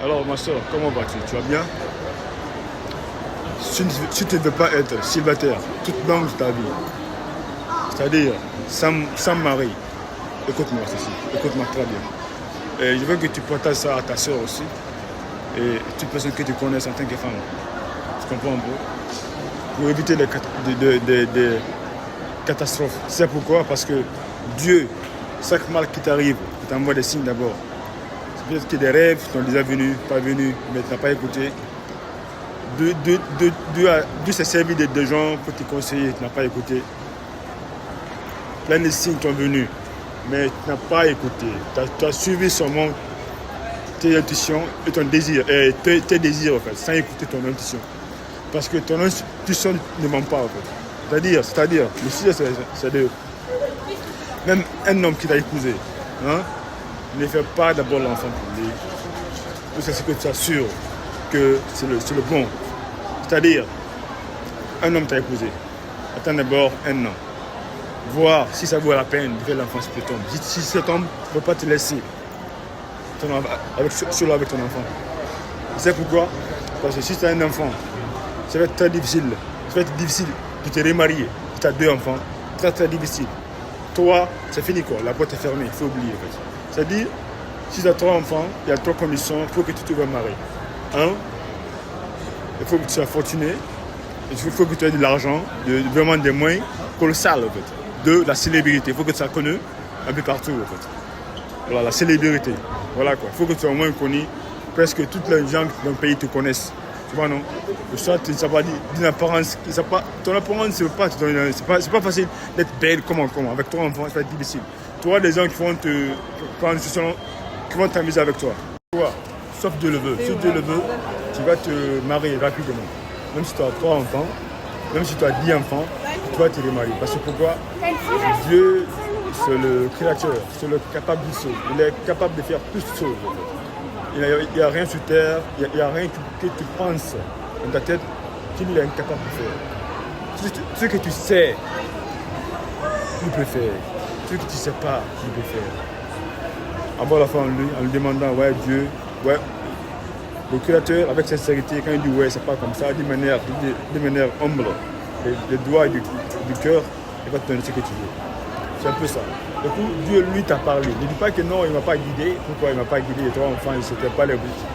Alors, ma soeur, comment vas-tu? Tu vas bien? Si tu ne veux pas être célibataire toute longue de ta vie, c'est-à-dire sans mari, écoute-moi ceci, écoute-moi très bien. Et je veux que tu partages ça à ta soeur aussi et toute personne que tu connaisses en tant que femme. Tu comprends un peu? Pour éviter des catastrophes. C'est pourquoi? Parce que Dieu, chaque mal qui t'arrive, il t'envoie des signes d'abord. C'est peut-être que des rêves sont déjà venus, pas venus, mais tu n'as pas écouté. Dieu s'est servi de gens pour te conseiller, tu n'as pas écouté. Plein de signes sont venus, mais tu n'as pas écouté. Tu as suivi seulement tes intuitions et ton désir, tes désirs en fait, sans écouter ton intuition. Parce que ton intuition ne ment pas en fait. C'est-à-dire, le sujet c'est de... Même un homme qui t'a épousé, hein, ne fait pas d'abord l'enfant pour lui. C'est ce que tu es sûr que c'est le bon. C'est-à-dire, un homme t'a épousé. Attends d'abord un an. Voir si ça vaut la peine de faire l'enfant sur cet homme. Si cet homme ne veut pas te laisser solo avec ton enfant. Tu sais pourquoi? Parce que si tu as un enfant, ça va être très difficile. Ça va être difficile de te remarier. Si tu as deux enfants, très très difficile. Toi, c'est fini quoi. La porte est fermée, il faut oublier en fait. C'est-à-dire, si tu as trois enfants, il y a trois conditions pour que tu te marier. Un, il faut que tu sois fortuné, il faut que tu aies de l'argent, vraiment des moyens colossaux en fait. Deux, la célébrité, il faut que tu sois connu un peu partout en fait. Voilà, la célébrité, voilà quoi. Il faut que tu sois au moins connu, presque toutes les gens dans le pays te connaissent. Tu vois non? Ça, tu n'as pas d'une apparence, ton apparence c'est pas facile d'être belle comment, avec ton enfant, ça va être difficile. Tu vois des gens qui vont qui vont t'amuser avec toi. Toi, sauf Dieu le veut, si Dieu le veut, tu vas te marier rapidement. Même si tu as 3 enfants, même si tu as 10 enfants, tu vas te remarier. Parce que pourquoi? Dieu, c'est le créateur, c'est le capable de choses. Il est capable de faire toutes choses. Il n'y a rien sur terre, il n'y a rien que tu penses dans ta tête qu'il est incapable de faire. Ce que tu sais, tu peux faire. Ce que tu ne sais pas, tu peux faire. Avoir la foi en lui demandant, ouais Dieu, ouais. Le créateur, avec sincérité, quand il dit ouais, c'est pas comme ça, de manière humble, les doigts du cœur, il va te donner ce que tu veux. C'est un peu ça. Du coup, Dieu, lui, t'a parlé. Ne dis pas que non, il ne m'a pas guidé. Pourquoi il ne m'a pas guidé? Les trois enfants,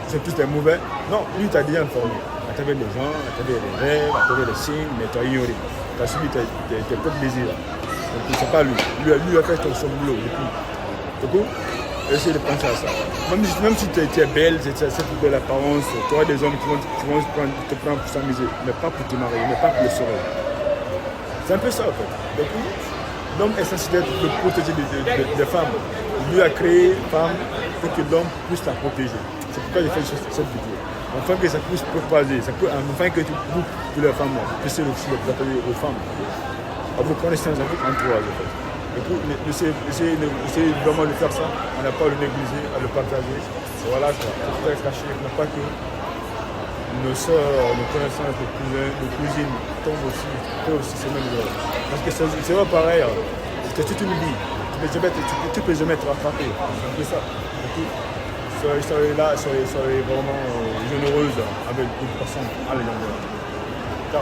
c'est tous des mauvais. Non, lui, t'a déjà informé. À travers les gens, à travers les rêves, à travers les signes, mais tu as ignoré. Tu as suivi tes propres désirs. Donc, c'est pas lui. Lui a fait son boulot. Du coup, essaye de penser à ça. Même si tu es belle, c'est cette belle apparence, tu auras des hommes qui vont te prendre pour s'amuser, mais pas pour te marier, mais pas pour le sourire. C'est un peu ça en fait. Du coup, l'homme est censé être le protégé des femmes. Lui a créé une femme pour que l'homme puisse la protéger. C'est pourquoi j'ai fait cette vidéo. Afin que ça puisse propager, afin que toutes les femmes puissent le protéger aux femmes, à vos connaissances, à votre entourage en fait. Du coup, essayez vraiment de faire ça, à ne pas le négliger, à le partager. Voilà quoi. Il faut être caché, il ne faut pas que nos soeurs, nos connaissances, nos cousins, nos cousines tombent aussi, font aussi ces mêmes erreurs. Parce que c'est pas pareil, c'est toute une vie. Tu peux jamais te rattraper. C'est ça. Du coup, soyez vraiment généreuse avec une personne à l'égard. Ciao.